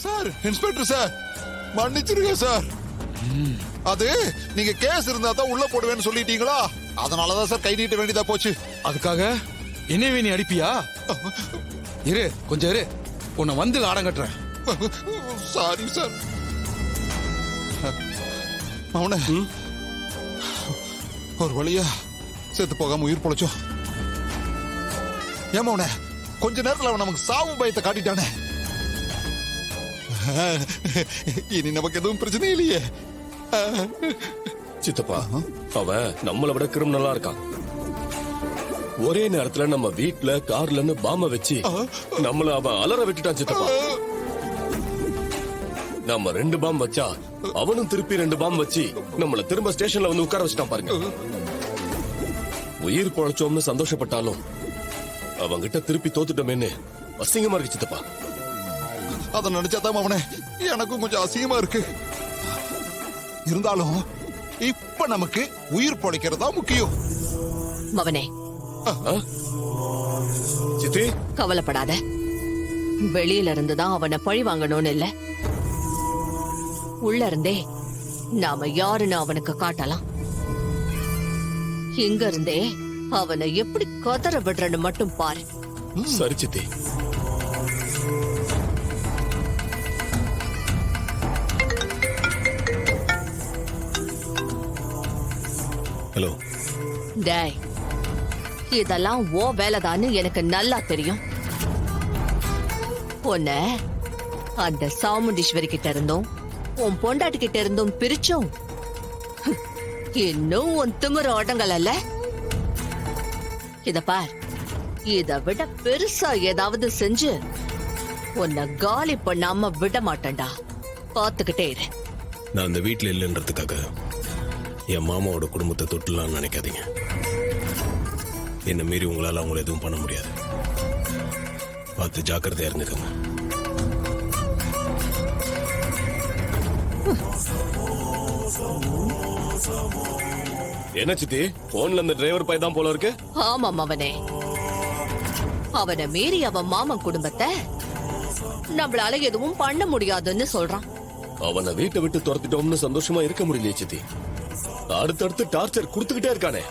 Sir, inspector sir, மன்னிச்சிருங்க sir. அது நீங்க கேஸ் இருந்தா தான் உள்ள போடுவேன்னு சொல்லிட்டீங்களா, அதனாலதான் சார் கை நீட்ட வேண்டியதா போச்சு. அதுக்காக என்னவே நீ அடிப்பியா? இரு, கொஞ்சம் இரு, உன்னை வந்து ஆடம் கட்டுறேன். Sorry sir. அவன ஒரு வழியா செத்து போகாம உயிர் பொழைச்சோம். ஏமா அவன கொஞ்ச நேரத்துல அவன் நமக்கு சாவு பயத்தை காட்டிட்டானே. இனி நமக்கு எதுவும் பிரச்சனை இல்லையே. சித்தப்பா, அவன் நம்மளை விட கிரிமினலா இருக்கான். ஒரே நேரத்துல நம்ம வீட்ல கார்லன்னு பாம்ப வச்சு நம்மள அவன் அலற விட்டுட்டான் சித்தப்பா. நம்ம 2 பாம் வச்சா அவனும் திருப்பி 2 பாம் வச்சு நம்மள திரும்ப ஸ்டேஷன்ல வந்து உட்கார வச்சுட்டான் பாருங்க. உயிர் பொழைச்சோம்னு சந்தோஷப்பட்டாலும் அவங்கிட்ட திருப்பி தோத்துட்டோமேன்னு அசிங்கமா இருக்கு சித்தப்பா. அத நினைச்சாதான் அவனே எனக்கும் கொஞ்சம் அசிங்கமா இருக்கு. இருந்தாலும் இப்ப நமக்கு உயிர் பொழைக்கிறதா முக்கியம். மவனே, சித்தி, கவலைப்படாத. வெளியில இருந்துதான் அவனை பழி வாங்கணும்னு இல்ல, உள்ள இருந்தே நாம யாருன்னு அவனுக்கு காட்டலாம். இங்க இருந்தே அவனை எப்படி கதற விடுறன்னு மட்டும் பாரு. சரி சித்தி. ஹலோ. டேய், இதெல்லாம் ஓ வேலைதான்னு எனக்கு நல்லா தெரியும். உன்னை அந்த சாமுண்டீஸ்வரி கிட்ட இருந்தும் உன் பொண்டாட்டி கிட்ட இருந்தும் பிரிச்சோம். இன்னும் உன் திமிர அடங்கல. இத பார், இத விட பெருசா ஏதாவது செஞ்சு உன்னை காலி பண்ணாம விட மாட்டேன்டா. பாத்துக்கிட்டே இரு. நான் அந்த வீட்டுல இல்லைன்றதுக்காக என் மாமாவோட குடும்பத்தை தொட்டுலான்னு நினைக்காதீங்க. என்ன மீறி உங்களால அவங்கள எதுவும் பண்ண முடியாது. பார்த்து ஜாக்கிரதையா இருந்துக்கோங்க. என்ன சித்தி, போன்ல அந்த டிரைவர் பையன் தான் போல இருக்கு. ஆமாம் அவனே, அவனை மீறி அவன் மாமன் குடும்பத்தை நம்மளால எதுவும் பண்ண முடியாதுன்னு சொல்றான். அவனை வீட்டை விட்டு துரத்திட்டோம்னு சந்தோஷமா இருக்க முடியலையே சித்தி. அடுத்தடுத்து டார்ச்சர் கொடுத்துக்கிட்டே இருக்கானே.